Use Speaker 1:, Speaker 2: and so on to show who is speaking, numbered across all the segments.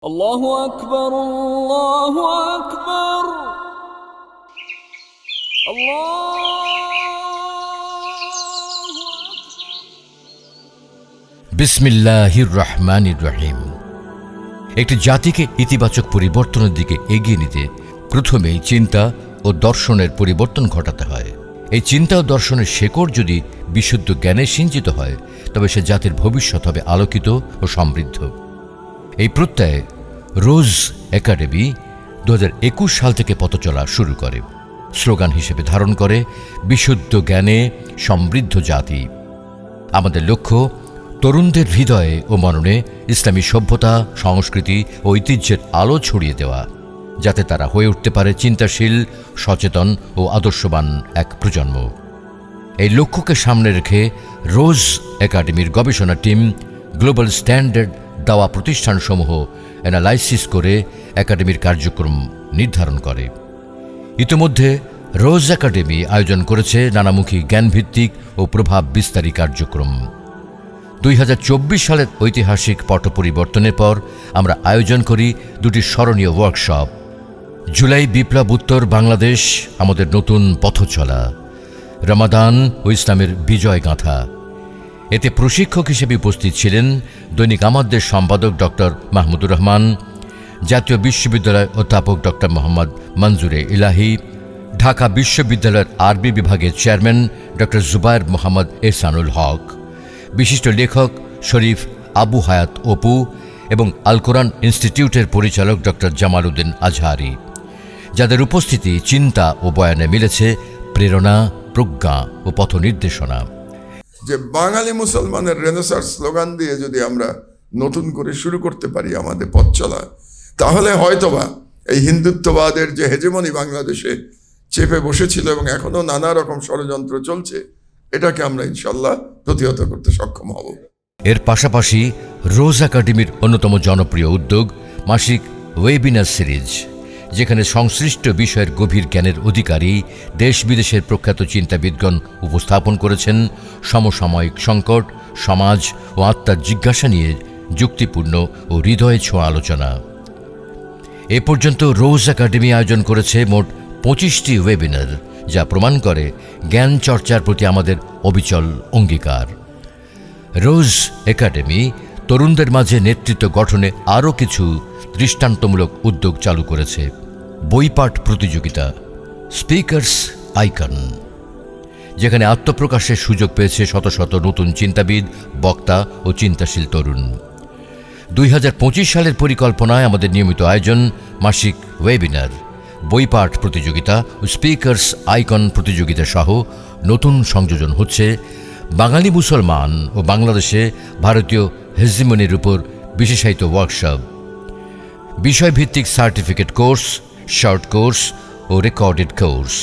Speaker 1: الله أكبر الله أكبر
Speaker 2: বিসমিল্লাহির রহমানির রহিম। একটি জাতিকে ইতিবাচক পরিবর্তনের দিকে এগিয়ে নিতে প্রথমেই চিন্তা ও দর্শনের পরিবর্তন ঘটাতে হয়। এই চিন্তা ও দর্শনের শেকড় যদি বিশুদ্ধ জ্ঞানে সিঞ্চিত হয়, তবে সে জাতির ভবিষ্যৎ হবে আলোকিত ও সমৃদ্ধ। এই প্রত্যয়ে রোজ একাডেমি 2021 সাল থেকে পথচলা শুরু করে। স্লোগান হিসেবে ধারণ করে বিশুদ্ধ জ্ঞানে সমৃদ্ধ জাতি। আমাদের লক্ষ্য তরুণদের হৃদয়ে ও মননে ইসলামী সভ্যতা, সংস্কৃতি ও ঐতিহ্যের আলো ছড়িয়ে দেওয়া, যাতে তারা হয়ে উঠতে পারে চিন্তাশীল, সচেতন ও আদর্শবান এক প্রজন্ম। এই লক্ষ্যকে সামনে রেখে রোজ একাডেমির গবেষণা টিম গ্লোবাল স্ট্যান্ডার্ড দাওয়া প্রতিষ্ঠানসমূহ অ্যানালাইসিস করে একাডেমির কার্যক্রম নির্ধারণ করে। ইতিমধ্যে রোজ একাডেমি আয়োজন করেছে নানামুখী জ্ঞানভিত্তিক ও প্রভাব বিস্তারী কার্যক্রম। 2024 সালের ঐতিহাসিক পট পরিবর্তনের পর আমরা আয়োজন করি দুটি স্মরণীয় ওয়ার্কশপ। জুলাই বিপ্লব উত্তর বাংলাদেশ, আমাদের নতুন পথচলা, রমাদান ও ইসলামের বিজয় গাথা। এতে প্রশিক্ষক হিসেবে উপস্থিত ছিলেন দৈনিক আমাদের সম্পাদক ডক্টর মাহমুদুর রহমান, জাতীয় বিশ্ববিদ্যালয় অধ্যাপক ডক্টর মোহাম্মদ মঞ্জুরে ইলাহি, ঢাকা বিশ্ববিদ্যালয়ের আরবি বিভাগের চেয়ারম্যান ডক্টর জুবায়ের মোহাম্মদ এহসানুল হক, বিশিষ্ট লেখক শরীফ আবু হায়াত অপু এবং আল কোরআন ইনস্টিটিউটের পরিচালক ডক্টর জামাল উদ্দিন আজহারি, যাদের উপস্থিতি চিন্তা ও বয়ানে মিলেছে প্রেরণা, প্রজ্ঞা ও পথ নির্দেশনা।
Speaker 3: যে বাঙালি মুসলমানের রেনেসার স্লোগান দিয়ে যদি আমরা নতুন করে শুরু করতে পারি আমাদের পথ চলা, তাহলে হয়তোবা এই হিন্দুত্ববাদের যে হেজেমনি বাংলাদেশে চেপে বসেছিল এবং এখনো নানা রকম ষড়যন্ত্র চলছে, এটাকে আমরা ইনশাল্লাহ প্রতিহত করতে সক্ষম হব।
Speaker 2: এর পাশাপাশি রোজ একাডেমির অন্যতম জনপ্রিয় উদ্যোগ মাসিক ওয়েবিনার সিরিজ, যেখানে সংশ্লিষ্ট বিষয়ের গভীর জ্ঞানের অধিকারী দেশ বিদেশের প্রখ্যাত চিন্তাবিদগণ উপস্থাপন করেছেন সমসাময়িক সংকট, সমাজ ও আত্মার জিজ্ঞাসা নিয়ে যুক্তিপূর্ণ ও হৃদয়ে ছোঁয়া আলোচনা। এ পর্যন্ত রোজ একাডেমি আয়োজন করেছে মোট 25টি ওয়েবিনার, যা প্রমাণ করে জ্ঞান চর্চার প্রতি আমাদের অবিচল অঙ্গীকার। রোজ একাডেমি তরুণদের মাঝে নেতৃত্ব গঠনে আরও কিছু দৃষ্টান্তমূলক উদ্যোগ চালু করেছে। বইপাঠ প্রতিযোগিতা, স্পিকার্স আইকন, যেখানে আত্মপ্রকাশের সুযোগ পেয়েছে শত শত নতুন চিন্তাবিদ, বক্তা ও চিন্তাশীল তরুণ। 2025 সালের পরিকল্পনায় আমাদের নিয়মিত আয়োজন মাসিক ওয়েবিনার, বইপাঠ প্রতিযোগিতা ও স্পিকার্স আইকন প্রতিযোগিতা সহ নতুন সংযোজন হচ্ছে বাঙালি মুসলমান ও বাংলাদেশে ভারতীয় হেজিমনির উপর বিশেষায়িত ওয়ার্কশপ, বিষয়ভিত্তিক সার্টিফিকেট কোর্স, শর্ট কোর্স ও রেকর্ডেড কোর্স,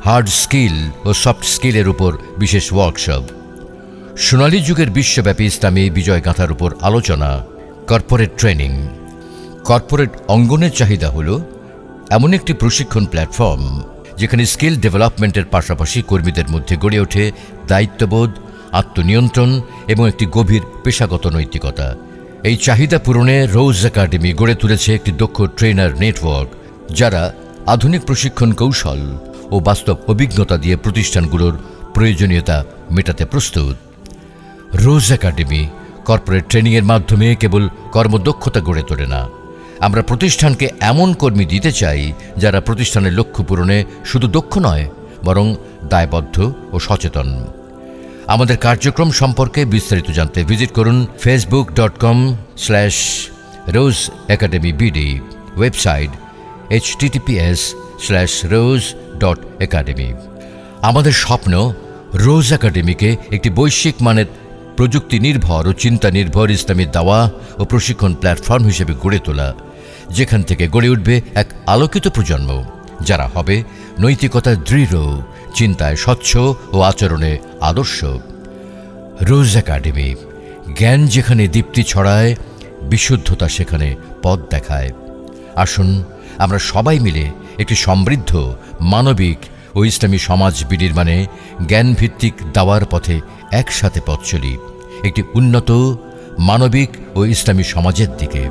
Speaker 2: হার্ড স্কিল ও সফট স্কিলের উপর বিশেষ ওয়ার্কশপ, সোনালী যুগের বিশ্বব্যাপী ইসলামী বিজয় গাঁথার উপর আলোচনা, কর্পোরেট ট্রেনিং। কর্পোরেট অঙ্গনের চাহিদা হল এমন একটি প্রশিক্ষণ প্ল্যাটফর্ম যেখানে স্কিল ডেভেলপমেন্টের পাশাপাশি কর্মীদের মধ্যে গড়ে ওঠে দায়িত্ববোধ, আত্মনিয়ন্ত্রণ এবং একটি গভীর পেশাগত নৈতিকতা। এই চাহিদা পূরণে রোজ একাডেমি গড়ে তুলেছে একটি দক্ষ ট্রেনার নেটওয়ার্ক, যারা আধুনিক প্রশিক্ষণ কৌশল ও বাস্তব অভিজ্ঞতা দিয়ে প্রতিষ্ঠানগুলোর প্রয়োজনীয়তা মেটাতে প্রস্তুত। রোজ একাডেমি কর্পোরেট ট্রেনিংয়ের মাধ্যমে কেবল কর্মদক্ষতা গড়ে তোলে না, আমরা প্রতিষ্ঠানকে এমন কর্মী দিতে চাই যারা প্রতিষ্ঠানের লক্ষ্য পূরণে শুধু দক্ষ নয়, বরং দায়বদ্ধ ও সচেতন। আমাদের কার্যক্রম সম্পর্কে বিস্তারিত জানতে ভিজিট করুন facebook.com/roseacademybd, ওয়েবসাইট https:/rose.academy। আমাদের স্বপ্ন রোজ একাডেমিকে একটি বৈশ্বিক মানের প্রযুক্তি নির্ভর ও চিন্তা নির্ভর ইসলামী দাওয়া ও প্রশিক্ষণ প্ল্যাটফর্ম হিসেবে গড়ে তোলা, যেখান থেকে গড়ে উঠবে এক আলোকিত প্রজন্ম যারা হবে নৈতিকতায় দৃঢ়, চিন্তায় স্বচ্ছ ও আচরণে আদর্শ। রোজ একাডেমি, জ্ঞান যেখানে দীপ্তি ছড়ায়, বিশুদ্ধতা সেখানে পথ দেখায়। আসুন আমরা সবাই মিলে একটি সমৃদ্ধ, মানবিক ও ইসলামী সমাজ বিনির্মাণে জ্ঞানভিত্তিক দাওয়ার পথে একসাথে পথ চলি, একটি উন্নত, মানবিক ও ইসলামী সমাজের দিকে।